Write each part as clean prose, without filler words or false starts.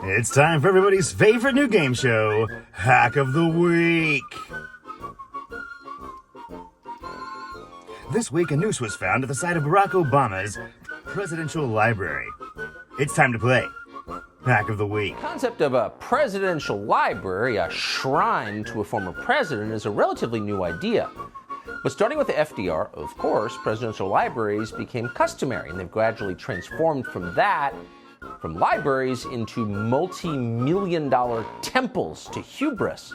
It's time for everybody's favorite new game show, Hack of the Week. This week, a noose was found at the site of Barack Obama's presidential library. It's time to play Hack of the Week. The concept of a presidential library, a shrine to a former president, is a relatively new idea. But starting with the FDR, of course, presidential libraries became customary, and they've gradually transformed from libraries into multi-million-dollar temples to hubris.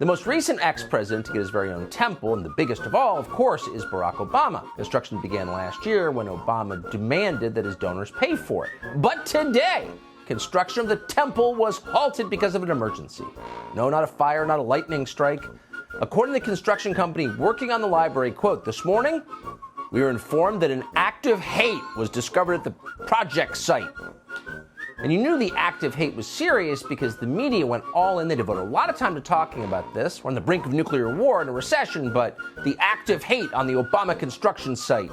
The most recent ex-president to get his very own temple, and the biggest of all, of course, is Barack Obama. Construction began last year when Obama demanded that his donors pay for it. But today, construction of the temple was halted because of an emergency. No, not a fire, not a lightning strike. According to the construction company working on the library, quote, "This morning, we were informed that an act of hate was discovered at the project site." And you knew the act of hate was serious because the media went all in. They devoted a lot of time to talking about this. We're on the brink of nuclear war and a recession, but the act of hate on the Obama construction site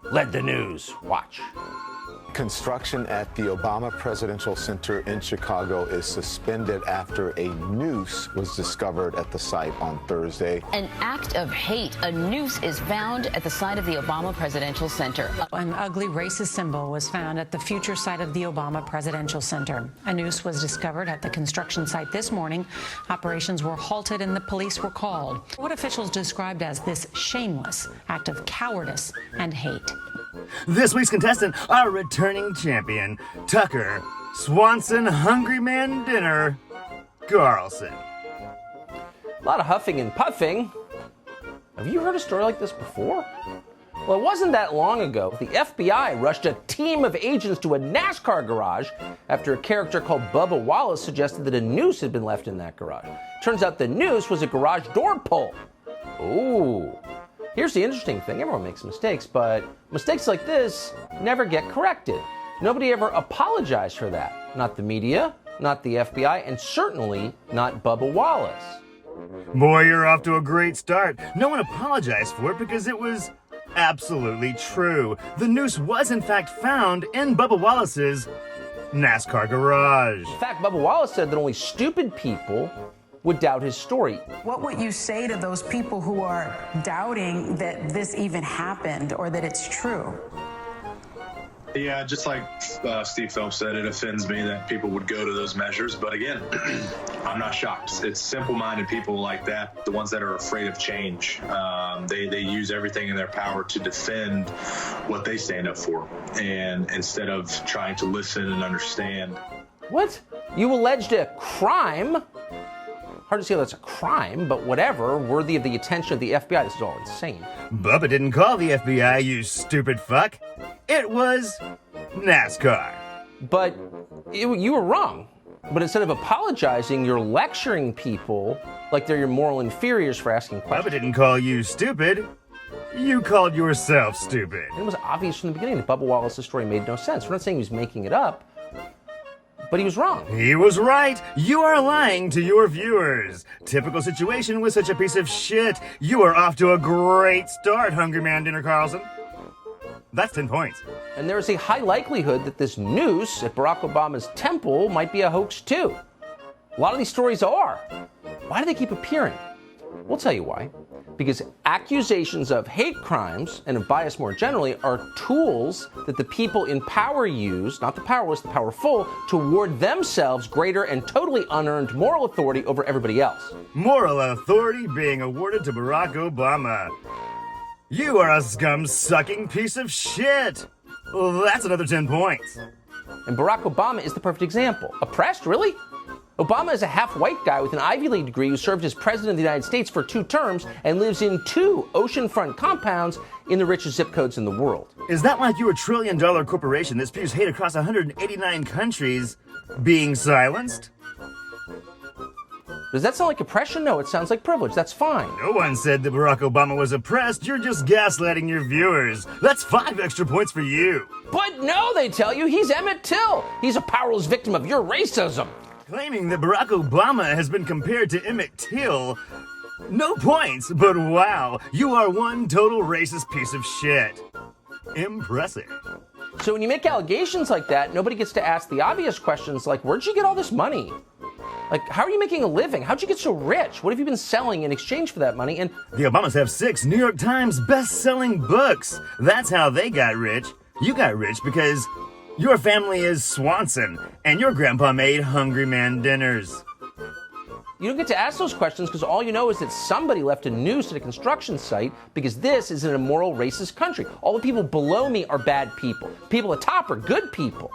led the news. Watch. Construction at the Obama Presidential Center in Chicago is suspended after a noose was discovered at the site on Thursday. An act of hate. A noose is found at the site of the Obama Presidential Center. An ugly racist symbol was found at the future site of the Obama Presidential Center. A noose was discovered at the construction site this morning. Operations were halted and the police were called. What officials described as this shameless act of cowardice and hate. This week's contestant, our returning champion, Tucker, Swanson Hungry Man Dinner, Carlson. A lot of huffing and puffing. Have you heard a story like this before? Well, it wasn't that long ago. The FBI rushed a team of agents to a NASCAR garage after a character called Bubba Wallace suggested that a noose had been left in that garage. Turns out the noose was a garage door pull. Ooh. Here's the interesting thing. Everyone makes mistakes, but mistakes like this never get corrected. Nobody ever apologized for that. Not the media, not the FBI, and certainly not Bubba Wallace. Boy, you're off to a great start. No one apologized for it because it was absolutely true. The noose was in fact found in Bubba Wallace's NASCAR garage. In fact, Bubba Wallace said that only stupid people would doubt his story. What would you say to those people who are doubting that this even happened or that it's true? Yeah, just like Steve Phelps said, it offends me that people would go to those measures. But again, I'm not shocked. It's simple-minded people like that, the ones that are afraid of change. They use everything in their power to defend what they stand up for, and instead of trying to listen and understand. What? You alleged a crime? Hard to see how that's a crime, but whatever, worthy of the attention of the FBI. This is all insane. Bubba didn't call the FBI, you stupid fuck. It was NASCAR. But you were wrong. But instead of apologizing, you're lecturing people like they're your moral inferiors for asking questions. Bubba didn't call you stupid. You called yourself stupid. It was obvious from the beginning that Bubba Wallace's story made no sense. We're not saying he was making it up, but he was wrong. He was right. You are lying to your viewers. Typical situation with such a piece of shit. You are off to a great start, Hungry Man Dinner Carlson. That's 10 points. And there is a high likelihood that this noose at Barack Obama's temple might be a hoax too. A lot of these stories are. Why do they keep appearing? We'll tell you why. Because accusations of hate crimes and of bias more generally are tools that the people in power use, not the powerless, the powerful, to award themselves greater and totally unearned moral authority over everybody else. Moral authority being awarded to Barack Obama. You are a scum-sucking piece of shit. Well, that's another 10 points. And Barack Obama is the perfect example. Oppressed, really? Obama is a half-white guy with an Ivy League degree who served as president of the United States for 2 terms and lives in 2 oceanfront compounds in the richest zip codes in the world. Is that like your trillion-dollar corporation that spews hate across 189 countries being silenced? Does that sound like oppression? No, it sounds like privilege. That's fine. No one said that Barack Obama was oppressed. You're just gaslighting your viewers. That's 5 extra points for you. But no, they tell you, he's Emmett Till. He's a powerless victim of your racism. Claiming that Barack Obama has been compared to Emmett Till. No points, but wow, you are one total racist piece of shit. Impressive. So when you make allegations like that, nobody gets to ask the obvious questions like, where'd you get all this money? Like, how are you making a living? How'd you get so rich? What have you been selling in exchange for that money? And The Obamas have 6 New York Times best-selling books. That's how they got rich. You got rich because your family is Swanson, and your grandpa made Hungry Man dinners. you don't get to ask those questions because all you know is that somebody left a noose at a construction site because this is an immoral, racist country. All the people below me are bad people. People at the top are good people.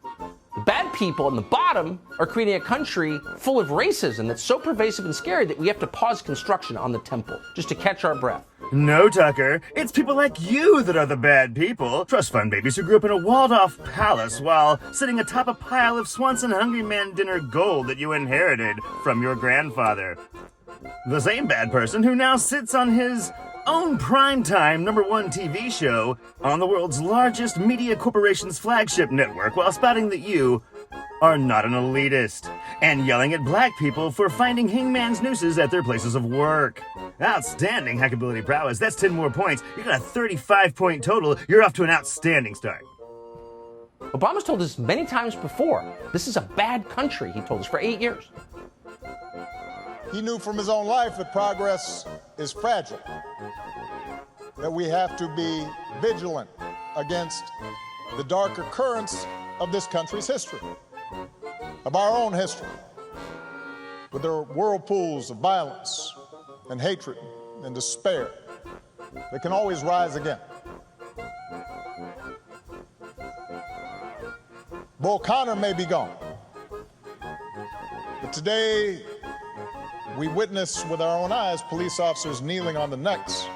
The bad people on the bottom are creating a country full of racism that's so pervasive and scary that we have to pause construction on the temple just to catch our breath. No, Tucker. It's people like you that are the bad people. Trust fund babies who grew up in a walled-off palace while sitting atop a pile of Swanson Hungry Man dinner gold that you inherited from your grandfather. The same bad person who now sits on his own primetime #1 TV show on the world's largest media corporation's flagship network while spouting that you are not an elitist and yelling at black people for finding hangman's nooses at their places of work. Outstanding hackability prowess. That's 10 more points. You got a 35-point total. You're off to an outstanding start. Obama's told us many times before, this is a bad country, he told us for 8 years. He knew from his own life that progress is fragile, that we have to be vigilant against the darker currents of this country's history, of our own history, with their whirlpools of violence and hatred and despair that can always rise again. Bull Connor may be gone, but today we witness with our own eyes police officers kneeling on the necks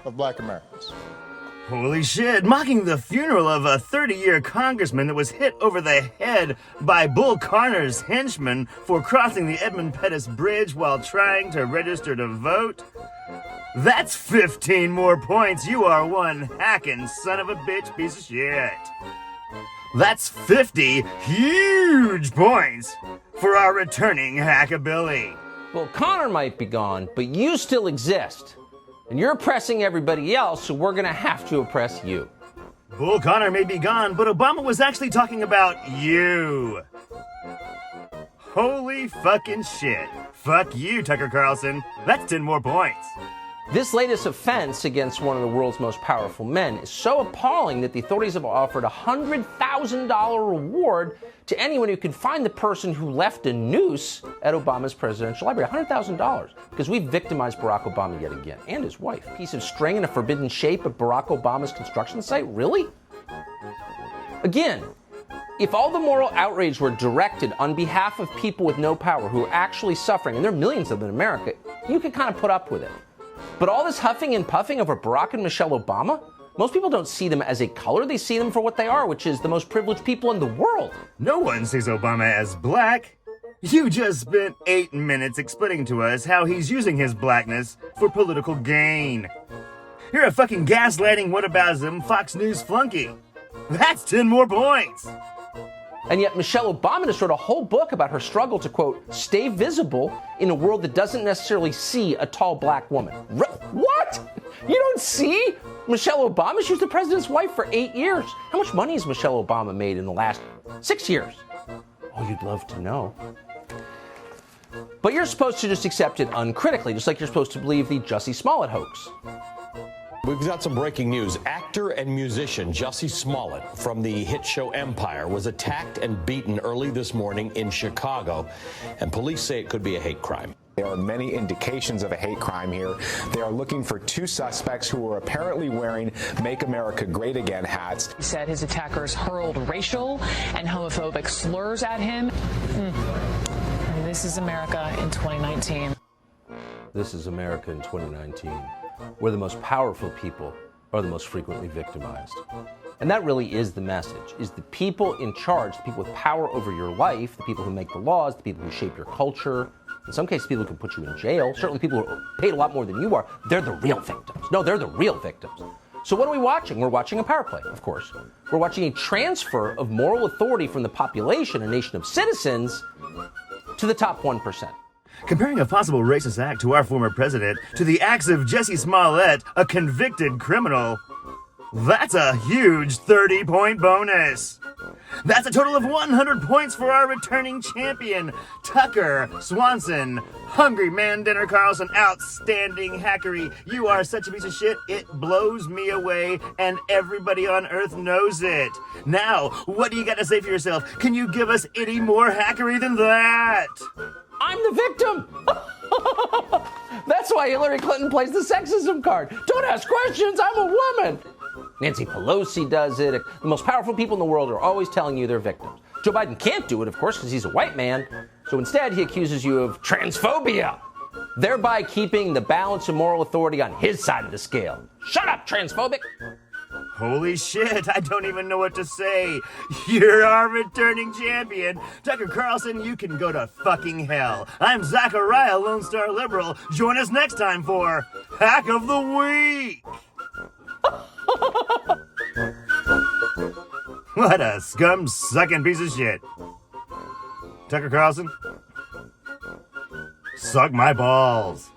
of black Americans. Holy shit, mocking the funeral of a 30-year congressman that was hit over the head by Bull Connor's henchmen for crossing the Edmund Pettus Bridge while trying to register to vote? That's 15 more points. You are one hacking son of a bitch piece of shit. That's 50 huge points for our returning hackabilly. Well, Connor might be gone, but you still exist. And you're oppressing everybody else, so we're gonna have to oppress you. Bull Connor may be gone, but Obama was actually talking about you. Holy fucking shit. Fuck you, Tucker Carlson. That's 10 more points. This latest offense against one of the world's most powerful men is so appalling that the authorities have offered a $100,000 reward to anyone who can find the person who left a noose at Obama's presidential library. $100,000, because we've victimized Barack Obama yet again, and his wife. A piece of string in a forbidden shape at Barack Obama's construction site? Really? Again, if all the moral outrage were directed on behalf of people with no power who are actually suffering, and there are millions of them in America, you could kind of put up with it. But all this huffing and puffing over Barack and Michelle Obama, most people don't see them as a color, they see them for what they are, which is the most privileged people in the world. No one sees Obama as black. You just spent 8 minutes explaining to us how he's using his blackness for political gain. You're a fucking gaslighting whataboutism Fox News flunky. That's 10 more points. And yet Michelle Obama just wrote a whole book about her struggle to, quote, stay visible in a world that doesn't necessarily see a tall black woman. What? You don't see Michelle Obama? She was the president's wife for 8 years. How much money has Michelle Obama made in the last 6 years? Oh, you'd love to know. But you're supposed to just accept it uncritically, just like you're supposed to believe the Jussie Smollett hoax. We've got some breaking news. Actor and musician Jussie Smollett from the hit show Empire was attacked and beaten early this morning in Chicago, and police say it could be a hate crime. There are many indications of a hate crime here. They are looking for 2 suspects who were apparently wearing Make America Great Again hats. He said his attackers hurled racial and homophobic slurs at him. And this is America in 2019. This is America in 2019, where the most powerful people are the most frequently victimized. And that really is the message, is the people in charge, the people with power over your life, the people who make the laws, the people who shape your culture, in some cases people who can put you in jail, certainly people who are paid a lot more than you are, they're the real victims. No, they're the real victims. So what are we watching? We're watching a power play, of course. We're watching a transfer of moral authority from the population, a nation of citizens, to the top 1%. Comparing a possible racist act to our former president to the acts of Jesse Smollett, a convicted criminal, that's a huge 30-point bonus. That's a total of 100 points for our returning champion, Tucker Swanson. Hungry man dinner, Carlson, outstanding hackery. You are such a piece of shit, it blows me away, and everybody on Earth knows it. Now, what do you got to say for yourself? Can you give us any more hackery than that? I'm the victim! That's why Hillary Clinton plays the sexism card. Don't ask questions, I'm a woman! Nancy Pelosi does it. The most powerful people in the world are always telling you they're victims. Joe Biden can't do it, of course, because he's a white man. So instead, he accuses you of transphobia, thereby keeping the balance of moral authority on his side of the scale. Shut up, transphobic! Holy shit, I don't even know what to say. You're our returning champion. Tucker Carlson, you can go to fucking hell. I'm Zachariah, Lone Star Liberal. Join us next time for Hack of the Week. What a scum-sucking piece of shit. Tucker Carlson, suck my balls.